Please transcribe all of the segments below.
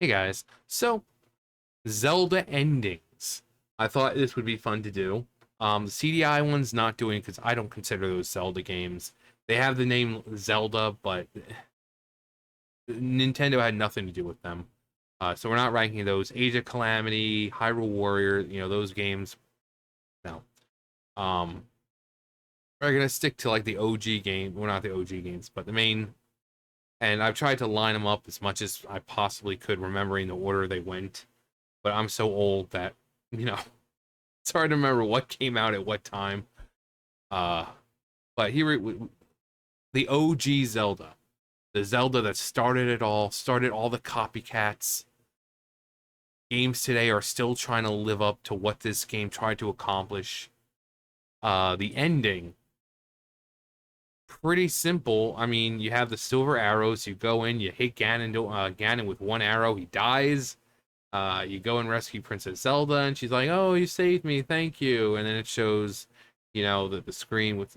Hey guys, so Zelda endings. I thought this would be fun to do. The CDI one's not doing because I don't consider those Zelda games. They have the name Zelda, but Nintendo had nothing to do with them. So we're not ranking those. Age of Calamity, Hyrule Warrior, those games. No. Um, we're gonna stick to like the OG game. Well, not the OG games, but the main. And I've tried to line them up as much as I possibly could, remembering the order they went. But I'm so old that you know it's hard to remember what came out at what time. Uh, but here the OG Zelda, the Zelda that started it all, started all the copycats. Games today are still trying to live up to what this game tried to accomplish. The ending, pretty simple. I mean, you have the silver arrows. You go in, you hit Ganon with one arrow. He dies. You go and rescue Princess Zelda, and she's like, "Oh, you saved me, thank you." And then it shows, the screen with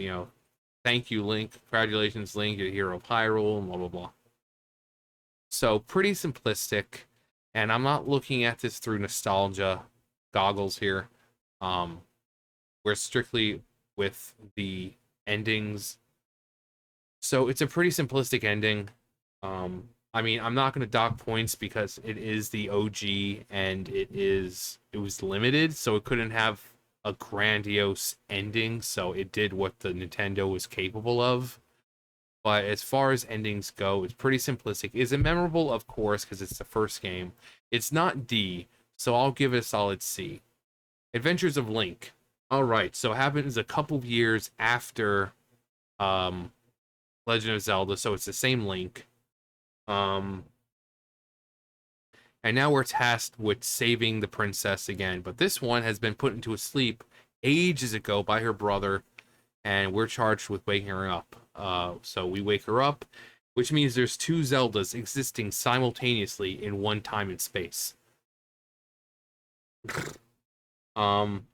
"Thank you, Link. Congratulations, Link. You're the hero of Hyrule," and blah blah blah. So pretty simplistic, and I'm not looking at this through nostalgia goggles here. Um, we're strictly with the endings, so it's a pretty simplistic ending. I mean, I'm not going to dock points because it is the OG and it was limited, so it couldn't have a grandiose ending. So it did what the Nintendo was capable of. But as far as endings go, it's pretty simplistic. Is it memorable? Of course, because it's the first game. It's not D, so I'll give it a solid C. Adventures of Link. All right, so it happens a couple of years after um, Legend of Zelda, so it's the same Link. Um, and now we're tasked with saving the princess again. But this one has been put into a sleep ages ago by her brother, and we're charged with waking her up. So we wake her up, which means there's two Zeldas existing simultaneously in one time and space. Um,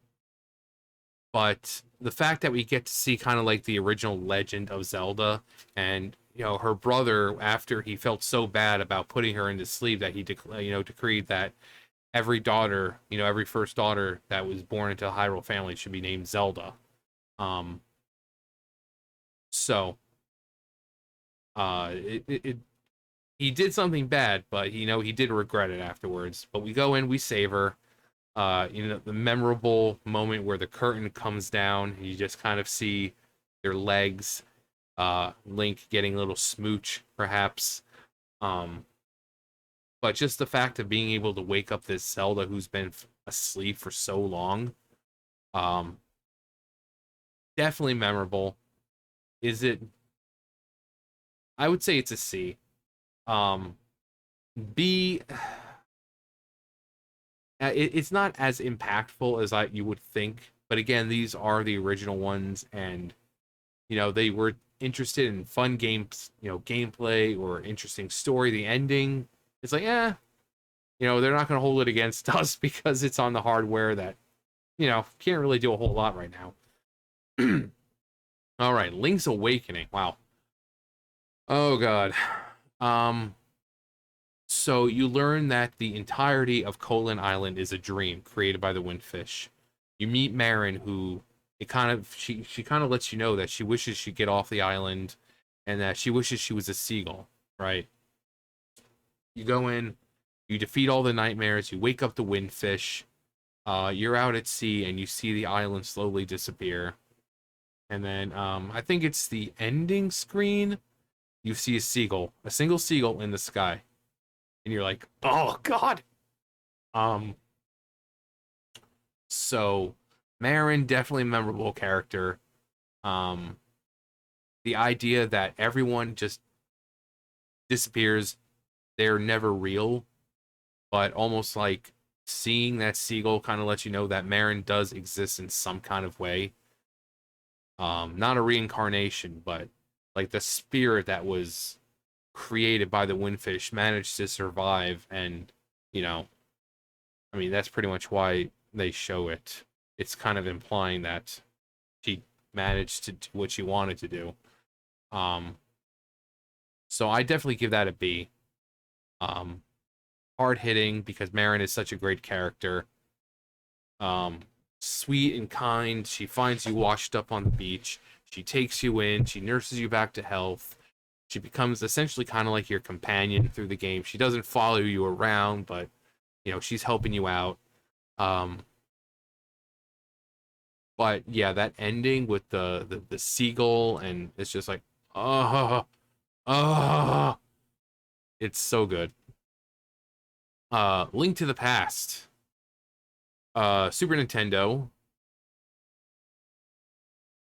but the fact that we get to see kind of like the original Legend of Zelda, and her brother, after he felt so bad about putting her into sleep, that he decreed that every daughter, every first daughter that was born into a Hyrule family should be named Zelda. Um, so it he did something bad, but he did regret it afterwards. But we go in, we save her. The memorable moment where the curtain comes down, you just kind of see their legs. Link getting a little smooch, perhaps. Um, but just the fact of being able to wake up this Zelda who's been asleep for so long, um, definitely memorable. Is it? I would say it's a C. Um, B. It's not as impactful as you would think, but again, these are the original ones, and they were interested in fun games, gameplay or interesting story. The ending, it's like, they're not going to hold it against us because it's on the hardware that can't really do a whole lot right now. All right, Link's Awakening. Wow. Oh god. Um. So you learn that the entirety of Colin Island is a dream created by the Windfish. You meet Marin, who she kind of lets you know that she wishes she'd get off the island, and that she wishes she was a seagull. Right? You go in, you defeat all the nightmares, you wake up the Windfish. You're out at sea, and you see the island slowly disappear. And then I think it's the ending screen. You see a seagull, a single seagull in the sky, and you're like, "Oh God!" Um, so Marin, definitely a memorable character. Um, the idea that everyone just disappears, they're never real, but almost like seeing that seagull kind of lets you know that Marin does exist in some kind of way. Not a reincarnation, but like the spirit that was created by the Windfish managed to survive, and you know, I mean, that's pretty much why they show it. It's kind of implying that she managed to do what she wanted to do. Um, so I definitely give that a B. Um, hard hitting because Marin is such a great character. Um, Sweet and kind. She finds you washed up on the beach. She takes you in. She nurses you back to health. She becomes essentially kind of like your companion through the game. She doesn't follow you around, but she's helping you out. Um, but yeah, that ending with the seagull, and it's just like, oh, oh, it's so good. Link to the Past. Super Nintendo.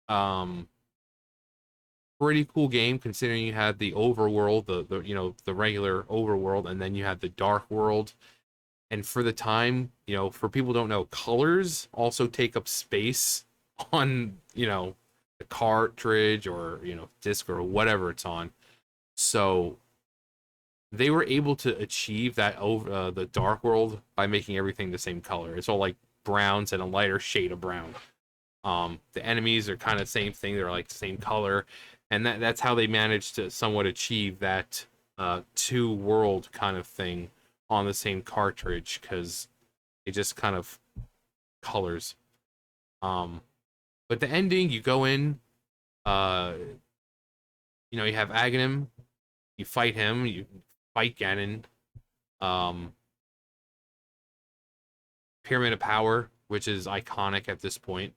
Um, Pretty cool game considering you had the overworld, the regular overworld, and then you had the dark world. And for the time, for people who don't know, colors also take up space on, the cartridge or, disc or whatever it's on. So they were able to achieve that over the dark world by making everything the same color. It's all like browns and a lighter shade of brown. The enemies are kind of the same thing. They're like the same color, and that's how they managed to somewhat achieve that two world kind of thing on the same cartridge because it just kind of colors. Um, but the ending, you go in, uh, you have Aghanim, you fight him, you fight Ganon, um, Pyramid of Power, which is iconic at this point.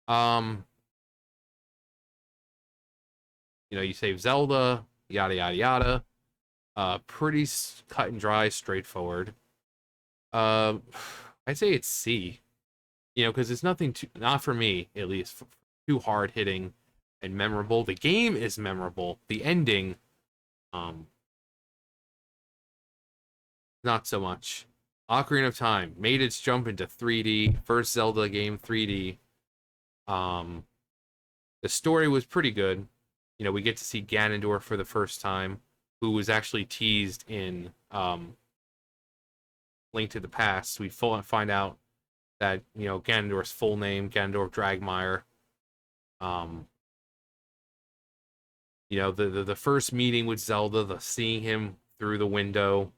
Um, you save Zelda, yada yada yada. Pretty cut and dry, straightforward. Uh, I'd say it's C. Because it's nothing too, not for me at least, too hard hitting and memorable. The game is memorable. The ending, um, not so much. Ocarina of Time made its jump into 3D. First Zelda game 3D. Um, the story was pretty good. We get to see Ganondorf for the first time, who was actually teased in Link to the Past. We find out that Ganondorf's full name, Ganondorf Dragmire. Um, the first meeting with Zelda, the seeing him through the window,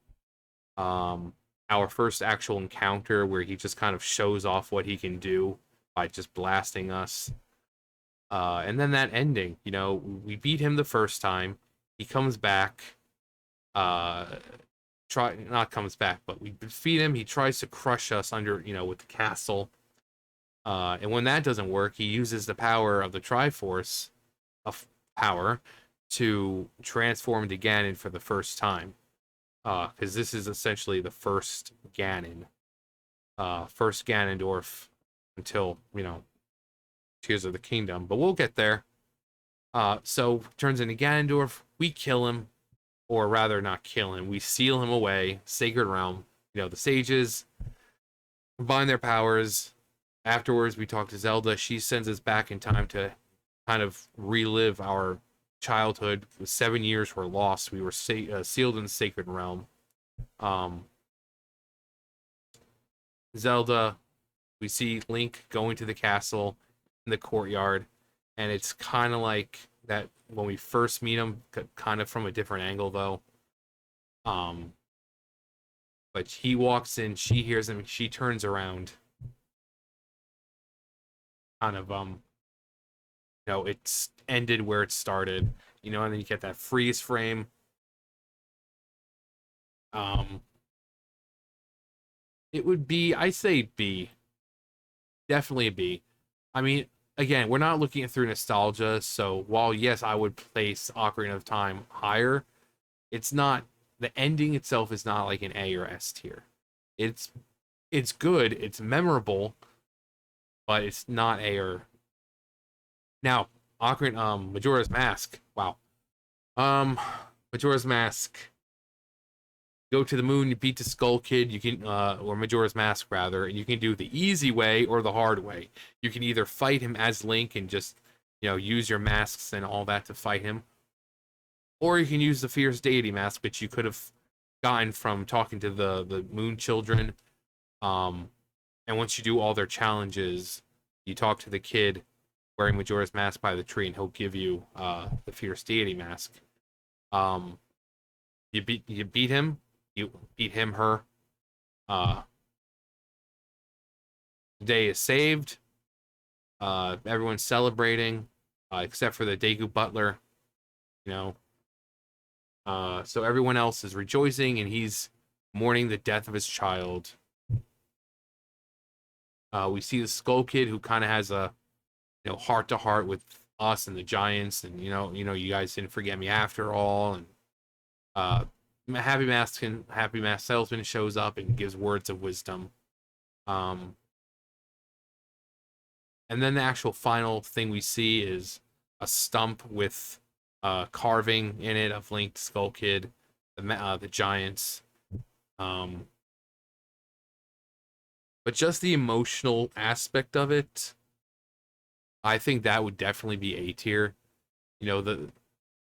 our first actual encounter where he just kind of shows off what he can do by just blasting us. And then that ending, we beat him the first time. He comes back, not comes back, but we defeat him. He tries to crush us under, with the castle. And when that doesn't work, he uses the power of the Triforce of power to transform into Ganon for the first time. Because this is essentially the first Ganon. First Ganondorf until, Tears of the Kingdom. But we'll get there. So turns into Ganondorf. We kill him. Or rather, not kill him. We seal him away. Sacred Realm. The sages combine their powers. Afterwards, we talk to Zelda. She sends us back in time to kind of relive our childhood. 7 years were lost. We were sealed in the Sacred Realm. Zelda, we see Link going to the castle in the courtyard, and it's kind of like that when we first meet him, kind of from a different angle though. But he walks in, she hears him, she turns around. Kind of it's ended where it started, and then you get that freeze frame. It would be, I say B. Definitely a B. I mean, again, we're not looking at through nostalgia, so while yes, I would place Ocarina of Time higher, it's not, the ending itself is not like an A or S tier. It's good, it's memorable, but it's not A or. Now, Ocarina, Majora's Mask. Wow. Majora's Mask. Go to the moon, you beat the Skull Kid, you can, or Majora's Mask rather, and you can do the easy way or the hard way. You can either fight him as Link and just, use your masks and all that to fight him, or you can use the Fierce Deity mask, which you could have gotten from talking to the Moon Children. And once you do all their challenges, you talk to the kid wearing Majora's Mask by the tree, and he'll give you the Fierce Deity mask. You beat him. You beat him, her. Uh, the day is saved. Everyone's celebrating, except for the Deku Butler. You know, so everyone else is rejoicing, and he's mourning the death of his child. We see the Skull Kid, who kind of has a heart to heart with us and the Giants, and you guys didn't forget me after all. And uh, Happy Mask Salesman shows up and gives words of wisdom. Um, and then the actual final thing we see is a stump with carving in it of Link, Skull Kid, the Giants. Um, but just the emotional aspect of it, I think that would definitely be A tier. The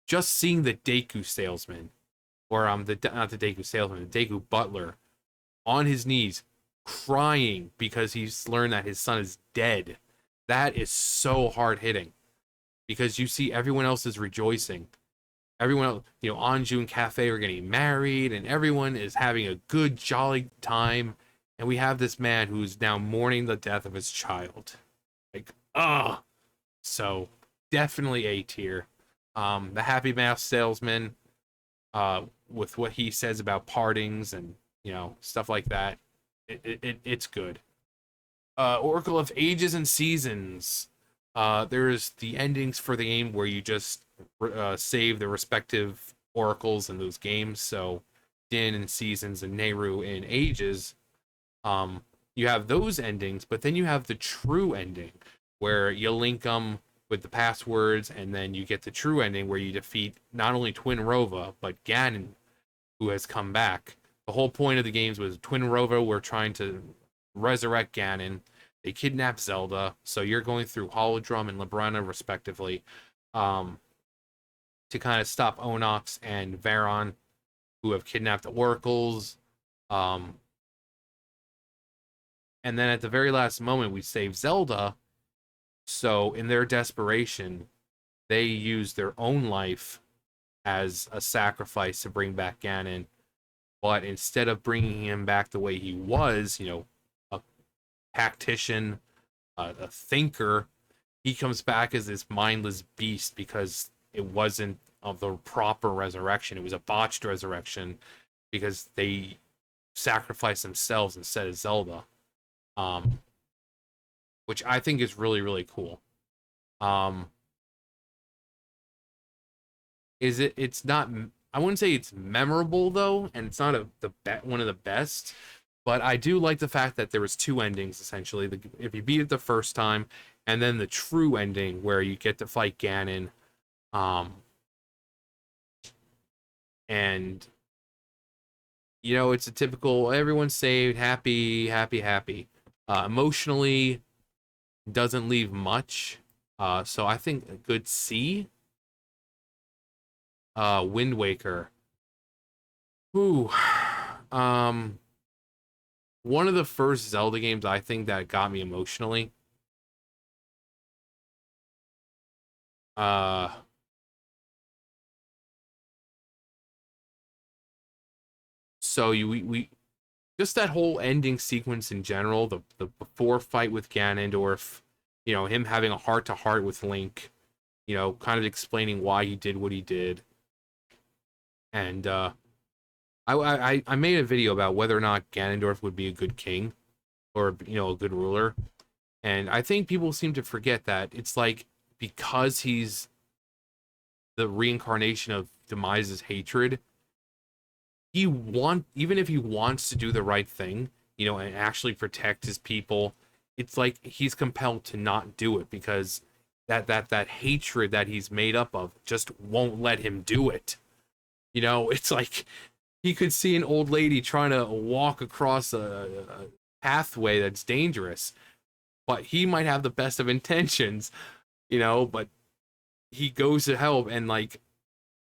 just seeing the Deku salesman, or the not the Deku salesman, the Deku butler, on his knees, crying because he's learned that his son is dead. That is so hard hitting because you see everyone else is rejoicing. Everyone else, Anju and Cafe are getting married, and everyone is having a good, jolly time. And we have this man who's now mourning the death of his child. Like, ugh. So definitely A tier. The Happy Mask salesman, with what he says about partings and stuff like that, it's good. Oracle of Ages and Seasons. There's the endings for the game where you just save the respective oracles in those games. So Din in Seasons and Nehru in Ages. You have those endings, but then you have the true ending where you link them with the passwords, and then you get the true ending where you defeat not only Twin Rova but Ganon, who has come back. The whole point of the games was Twin Rova were trying to resurrect Ganon. They kidnap Zelda, so you're going through Holodrum and Labrana respectively, um, to kind of stop Onox and Varon, who have kidnapped the Oracles. Um, and then at the very last moment, we save Zelda. So in their desperation, they use their own life as a sacrifice to bring back Ganon. But instead of bringing him back the way he was, a tactician, a thinker, he comes back as this mindless beast because it wasn't of the proper resurrection. It was a botched resurrection because they sacrificed themselves instead of Zelda, um, which I think is really, really cool. Um, it's not, I wouldn't say it's memorable though, and it's not one of the best. But I do like the fact that there was two endings essentially. If you beat it the first time, and then the true ending where you get to fight Ganon, um, and it's a typical everyone's saved, happy, happy, happy. Emotionally, doesn't leave much. So I think a good C. Wind Waker. Ooh. Um, one of the first Zelda games I think that got me emotionally. Uh, so we just that whole ending sequence in general, the before fight with Ganondorf, him having a heart to heart with Link, kind of explaining why he did what he did, and I made a video about whether or not Ganondorf would be a good king or a good ruler, and I think people seem to forget that it's like because he's the reincarnation of Demise's hatred, even if he wants to do the right thing, and actually protect his people, it's like he's compelled to not do it because that hatred that he's made up of just won't let him do it. It's like he could see an old lady trying to walk across a pathway that's dangerous, but he might have the best of intentions, but he goes to help, and like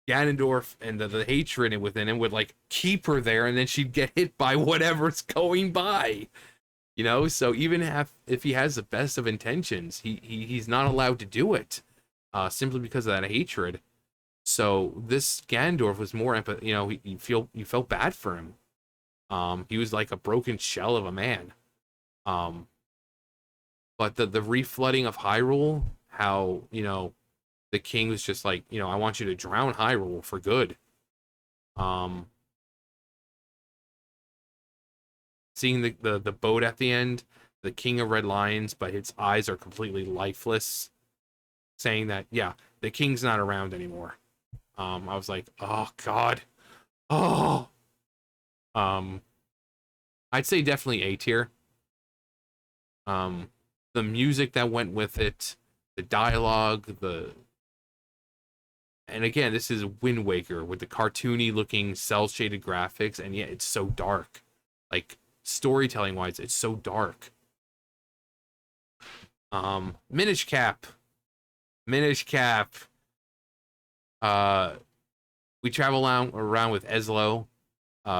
Ganondorf and the hatred within him would like keep her there, and then she'd get hit by whatever's going by. So even if he has the best of intentions, he's not allowed to do it, simply because of that hatred. So this Ganondorf was more you felt bad for him, He was like a broken shell of a man. Um, but the reflooding of Hyrule, how, the king was just like, I want you to drown Hyrule for good. Um, Seeing the boat at the end, the king of red lions, but its eyes are completely lifeless, saying that, yeah, the king's not around anymore. I was like, oh god. Oh. Um, I'd say definitely A tier. Um, the music that went with it, the dialogue, and again, this is Wind Waker with the cartoony looking cell shaded graphics, and yet it's so dark. Like storytelling wise, it's so dark. Minish Cap. Minish Cap. Uh we travel around with Eslo,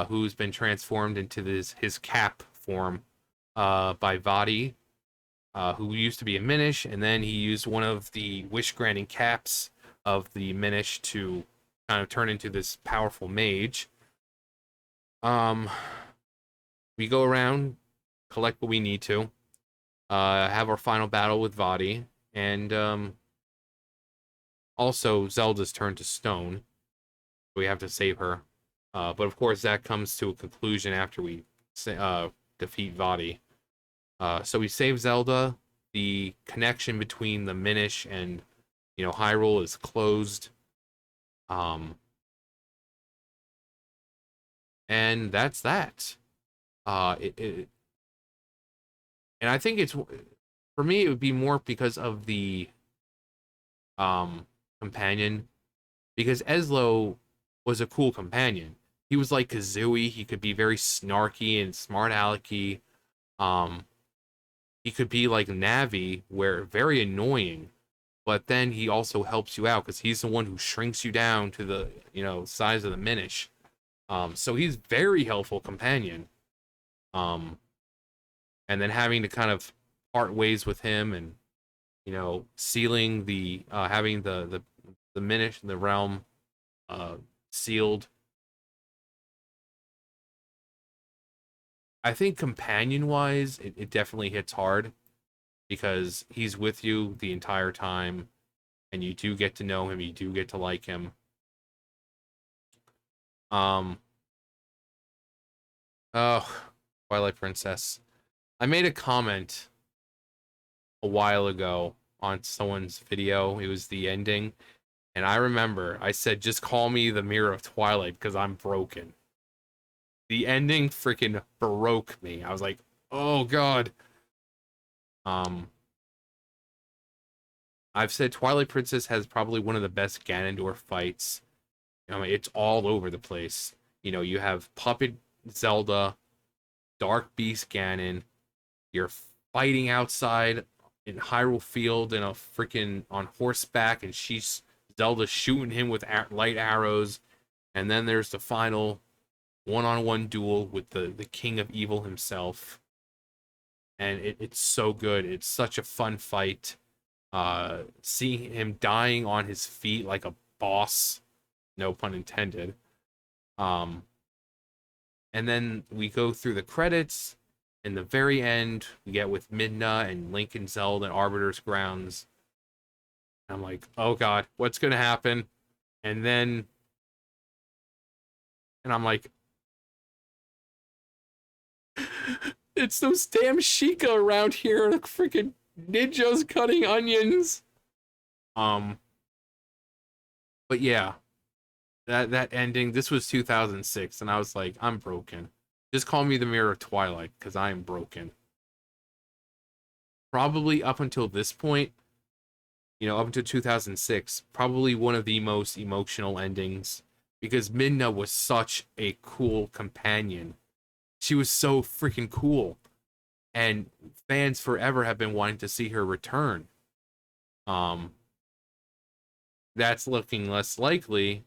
who's been transformed into his cap form by Vadi, who used to be a Minish, and then he used one of the wish granting caps of the Minish to kind of turn into this powerful mage. Um, we go around, collect what we need to, have our final battle with Vadi, and also Zelda's turn to stone. We have to save her. But of course, that comes to a conclusion after we defeat Vadi. So we save Zelda. The connection between the Minish and Hyrule is closed. Um, and that's that. And I think it's for me. It would be more because of the companion, because Eslo was a cool companion. He was like Kazooie. He could be very snarky and smart alecky. Um, he could be like Navi, where very annoying, but then he also helps you out because he's the one who shrinks you down to the size of the Minish. So he's very helpful companion. Um, and then having to kind of part ways with him, and sealing the having the Minish the realm uh sealed. I think companion wise, it definitely hits hard because he's with you the entire time, and you do get to know him, you do get to like him. Um, oh, Twilight Princess. I made a comment a while ago on someone's video. It was the ending, and I remember I said, "Just call me the Mirror of Twilight because I'm broken." The ending freaking broke me. I was like, "Oh God." Um, I've said Twilight Princess has probably one of the best Ganondorf fights. I mean, it's all over the place. You have Puppet Zelda, Dark Beast Ganon. You're fighting outside in Hyrule Field in a freaking on horseback, and Zelda shooting him with light arrows. And then there's the final one-on-one duel with the King of Evil himself, and it's so good. It's such a fun fight. Seeing him dying on his feet like a boss, no pun intended. Um, and then we go through the credits. In the very end, we get with Midna and Link and Zelda and Arbiter's Grounds. I'm like, oh god, what's gonna happen? And then, and I'm like, it's those damn Sheikah around here, like freaking ninjas cutting onions. Um, but yeah, that ending. This was 2006, and I was like, I'm broken. Just call me the Mirror of Twilight, because I am broken. Probably up until this point, up until 2006, probably one of the most emotional endings, because Midna was such a cool companion. She was so freaking cool, and fans forever have been wanting to see her return. Um, that's looking less likely,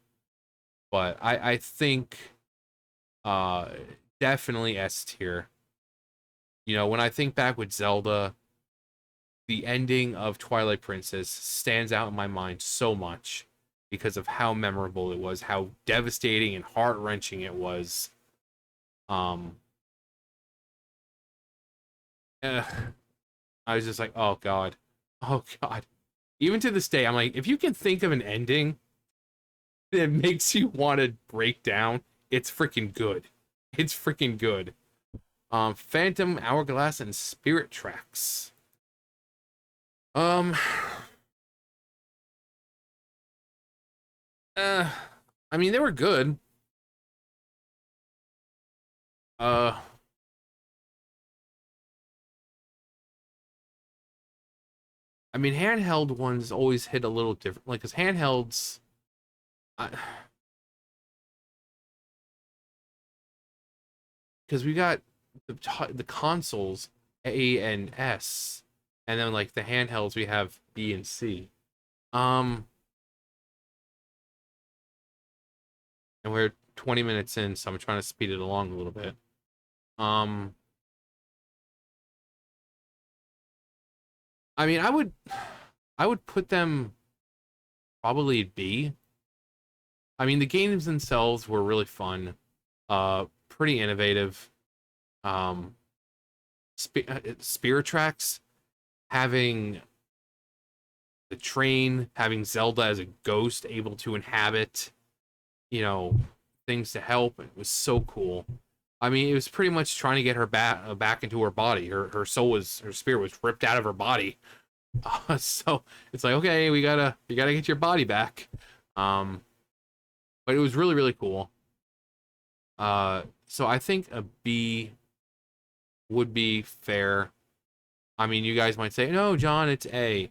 but I think uh definitely S tier. When I think back with Zelda, the ending of Twilight Princess stands out in my mind so much because of how memorable it was, how devastating and heart-wrenching it was. Um, eh, I was just like, oh god, oh god. Even to this day, I'm like, if you can think of an ending that makes you want to break down, it's freaking good. It's freaking good. Phantom Hourglass and Spirit Tracks. Um, uh, I mean, they were good. Uh, I mean, handheld ones always hit a little different. Like, cause handhelds, because we got the consoles A and S, and then like the handhelds we have B and C. Um, and we're 20 minutes in, so I'm trying to speed it along a little bit. Um, I mean, I would put them probably B. I mean, the games themselves were really fun, pretty innovative. Um, Spirit Tracks having the train, having Zelda as a ghost able to inhabit, things to help. It was so cool. I mean, it was pretty much trying to get her back into her body. Her spirit was ripped out of her body. So it's like, okay, you gotta get your body back. Um, but it was really really cool. So I think a B would be fair. I mean, you guys might say, no, John, it's A.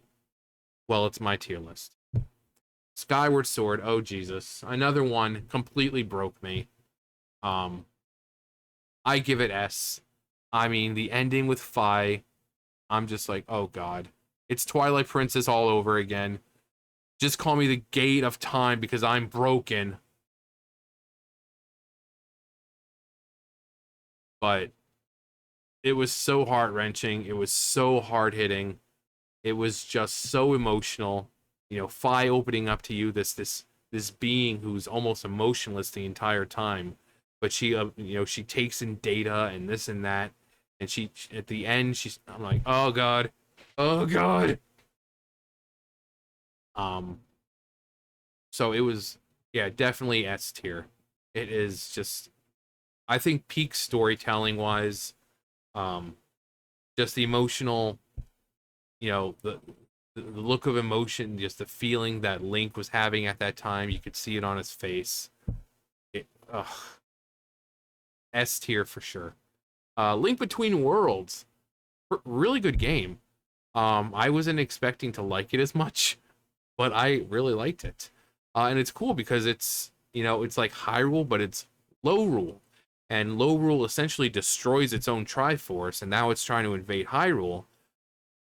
Well, it's my tier list. Skyward Sword, oh Jesus, another one completely broke me. Um, I give it S. I mean, the ending with Fi, I'm just like, oh god, it's Twilight Princess all over again. Just call me the Gate of Time because I'm broken. But it was so heart wrenching. It was so hard hitting. It was just so emotional. Fi opening up to you, this being who's almost emotionless the entire time, but she takes in data and this and that, and she at the end I'm like, oh god, oh god. Um, so it was, yeah, definitely S tier. It is just, I think, peak storytelling wise. Um, just the emotional, the look of emotion, just the feeling that Link was having at that time. You could see it on his face. Ugh, S tier for sure. Link Between Worlds, really good game. I wasn't expecting to like it as much, but I really liked it. And it's cool because it's like Hyrule, but it's low rule. And low rule essentially destroys its own Triforce, and now it's trying to invade Hyrule.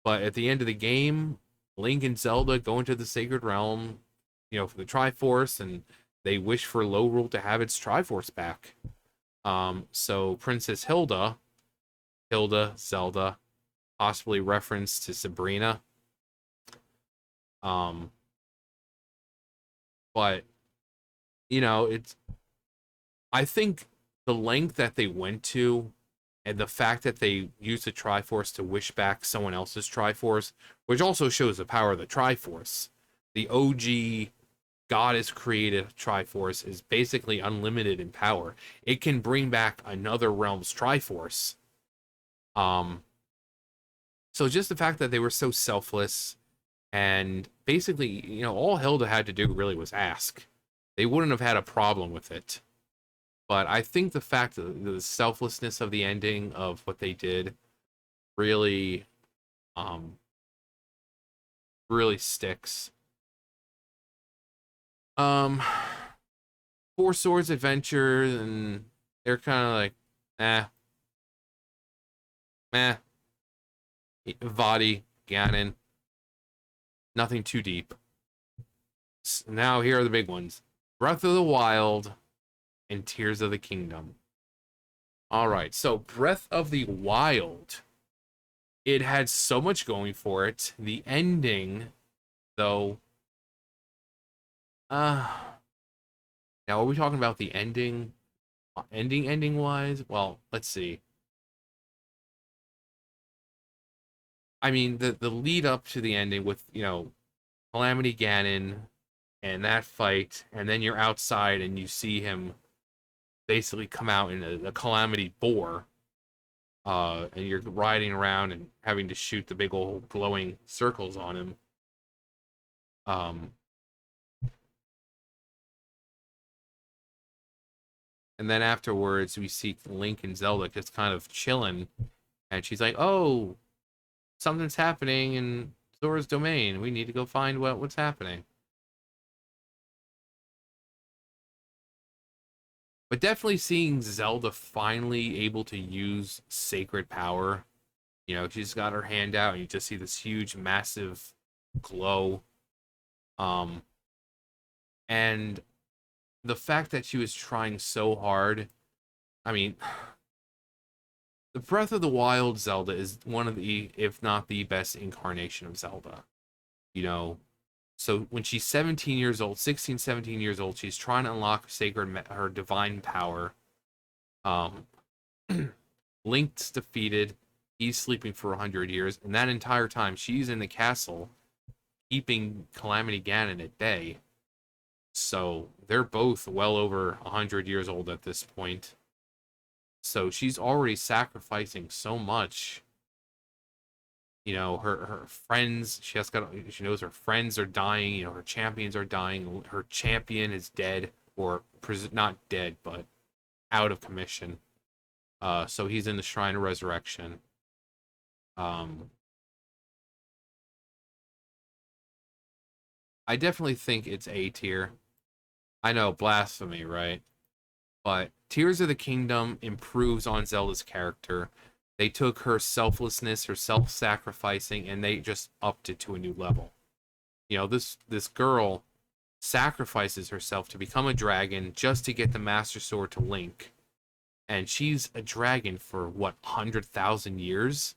But at the end of the game, Link and Zelda go into the Sacred Realm, for the Triforce, and they wish for low rule to have its Triforce back. So Princess Hilda, Zelda, possibly reference to Sabrina. Um, but it's, I think the length that they went to and the fact that they used the Triforce to wish back someone else's Triforce, which also shows the power of the Triforce. The OG goddess created Triforce is basically unlimited in power. It can bring back another realm's Triforce. Um, so just the fact that they were so selfless and basically, all Hilda had to do really was ask. They wouldn't have had a problem with it. But I think the fact that the selflessness of the ending of what they did really, um, really sticks. Um, Four Swords Adventure, and they're kind of like, eh, meh. Vadi, Ganon, nothing too deep. Now here are the big ones: Breath of the Wild and Tears of the Kingdom. All right, so Breath of the Wild, it had so much going for it. The ending, though, uh, now are we talking about the ending ending wise, well, let's see. I mean, the lead up to the ending with, Calamity Ganon and that fight, and then you're outside and you see him basically come out in a Calamity Boar, and you're riding around and having to shoot the big old glowing circles on him. Um, and then afterwards, we see Link and Zelda just kind of chilling, and she's like, "Oh, something's happening in Zora's domain. We need to go find what's happening." But definitely seeing Zelda finally able to use sacred power. She's got her hand out, and you just see this huge, massive glow. Um, and the fact that she was trying so hard. I mean, the Breath of the Wild Zelda is one of the, if not the best incarnation of Zelda. You know, so when she's 17 years old, 16, 17 years old, she's trying to unlock her divine power. Um, Link's defeated. He's sleeping for 100 years, and that entire time she's in the castle, keeping Calamity Ganon at bay. So they're both well over 100 years old at this point. So she's already sacrificing so much. Her friends, she knows her friends are dying, her champions are dying. Her champion is dead, or not dead, but out of commission. So he's in the Shrine of Resurrection. Um, I definitely think it's A tier. I know, blasphemy, right? But Tears of the Kingdom improves on Zelda's character. They took her selflessness, her self-sacrificing, and they just upped it to a new level. This girl sacrifices herself to become a dragon just to get the Master Sword to Link. And she's a dragon for what, 100,000 years?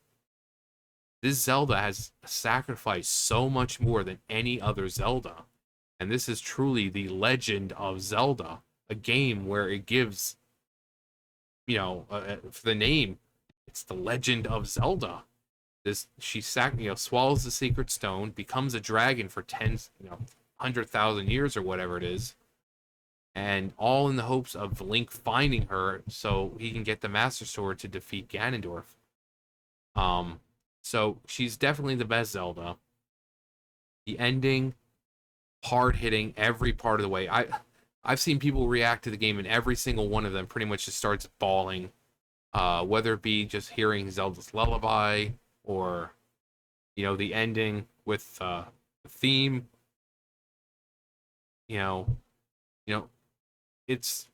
This Zelda has sacrificed so much more than any other Zelda. And this is truly the legend of Zelda, a game where it gives, for the name, it's the Legend of Zelda. She swallows the secret stone, becomes a dragon for 100,000 years or whatever it is, and all in the hopes of Link finding her so he can get the Master Sword to defeat Ganondorf. So she's definitely the best Zelda. The ending, hard hitting every part of the way. I've seen people react to the game, and every single one of them pretty much just starts bawling. Whether it be just hearing Zelda's lullaby, or the ending with the theme. You know, you know, it's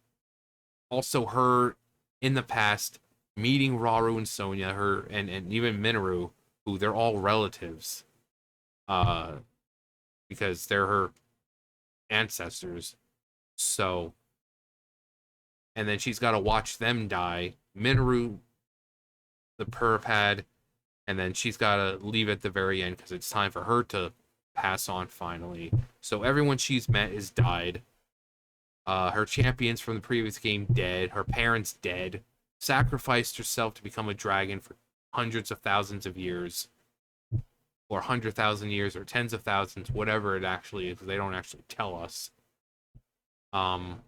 also her in the past meeting Rauru and Sonia, her and even Minoru, who they're all relatives, uh, because they're her ancestors. So, and then she's got to watch them die. Minoru, the perp had, and then she's got to leave at the very end because it's time for her to pass on finally. So everyone she's met is died. Her champions from the previous game dead. Her parents dead. Sacrificed herself to become a dragon for hundreds of thousands of years, or 100,000 years, or tens of thousands, whatever it actually is. They don't actually tell us. Um,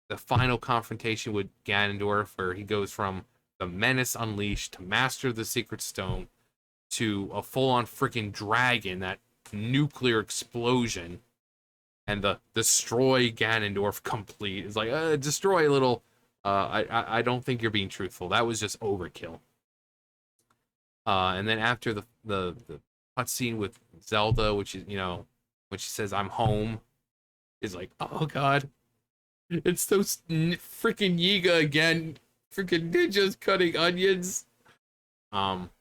the final confrontation with Ganondorf, where he goes from the Menace Unleashed to Master of the Secret Stone to a full-on freaking dragon, that nuclear explosion, and the destroy Ganondorf complete is like, destroy a little. I don't think you're being truthful. That was just overkill. And then after the cutscene with Zelda, which is when she says I'm home, is like, oh god, it's those freaking Yiga again, freaking ninjas cutting onions. Um,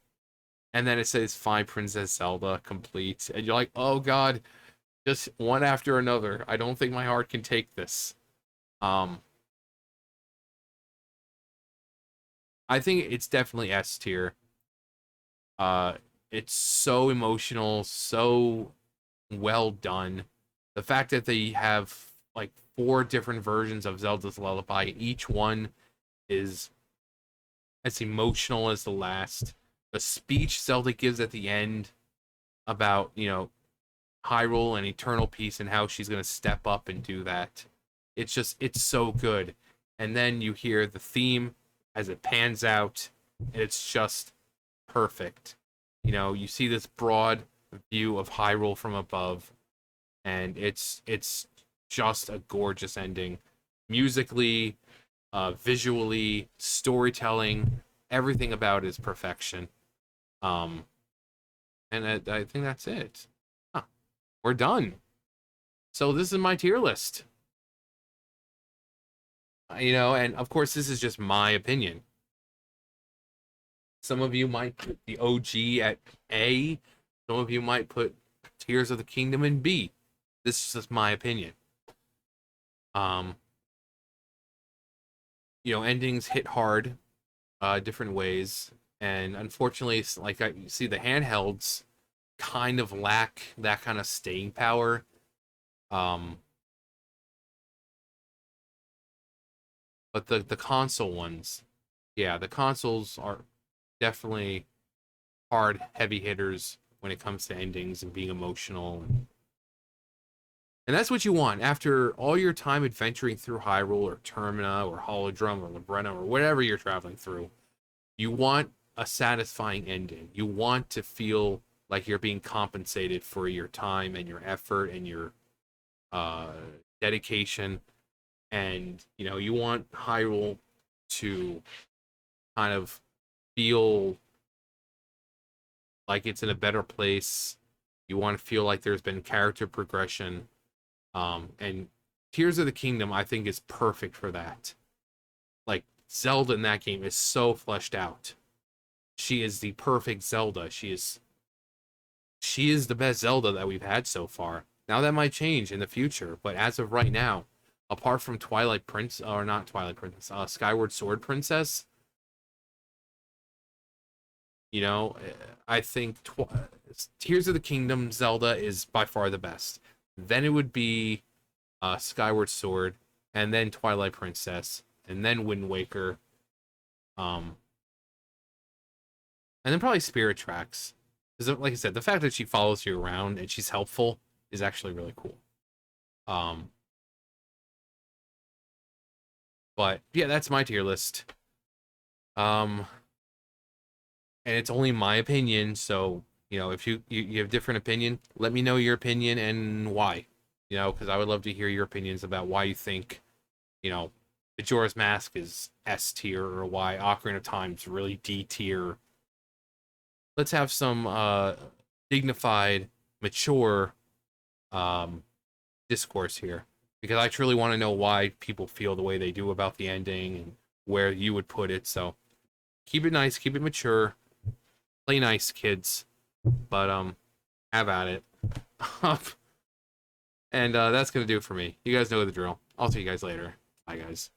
and then it says find Princess Zelda complete, and you're like, oh god, just one after another. I don't think my heart can take this. Um, I think it's definitely S tier. Uh, it's so emotional, so well done. The fact that they have like 4 different versions of Zelda's Lullaby. Each one is as emotional as the last. The speech Zelda gives at the end about, Hyrule and eternal peace and how she's going to step up and do that. It's so good. And then you hear the theme as it pans out, and it's just perfect. You see this broad view of Hyrule from above, and it's just a gorgeous ending. Musically, visually, storytelling, everything about it is perfection. Um, and I think that's it. Huh. We're done. So this is my tier list. And of course, this is just my opinion. Some of you might put the OG at A. Some of you might put Tears of the Kingdom in B. This is just my opinion. Endings hit hard, different ways, and unfortunately, like I see the handhelds kind of lack that kind of staying power. But the console ones, yeah, the consoles are definitely hard, heavy hitters when it comes to endings and being emotional. And that's what you want after all your time adventuring through Hyrule or Termina or Holodrum or Labrena or whatever you're traveling through. You want a satisfying ending. You want to feel like you're being compensated for your time and your effort and your dedication. And, you want Hyrule to kind of feel like it's in a better place. You want to feel like there's been character progression. And Tears of the Kingdom, I think, is perfect for that. Like, Zelda in that game is so fleshed out. She is the perfect Zelda. She is the best Zelda that we've had so far. Now that might change in the future, but as of right now, apart from Twilight Prince, or not Twilight Princess, Skyward Sword Princess, I think Tears of the Kingdom Zelda is by far the best. Then it would be Skyward Sword, and then Twilight Princess, and then Wind Waker, and then probably Spirit Tracks. Because, like I said, the fact that she follows you around and she's helpful is actually really cool. But yeah, that's my tier list. And it's only my opinion, so if you have different opinion, let me know your opinion and why. Because I would love to hear your opinions about why you think, Majora's Mask is S tier or why Ocarina of Time is really D tier. Let's have some dignified, mature discourse here, because I truly want to know why people feel the way they do about the ending and where you would put it. So keep it nice, keep it mature, play nice, kids, but have at it. And that's gonna do it for me. You guys know the drill. I'll see you guys later. Bye, guys.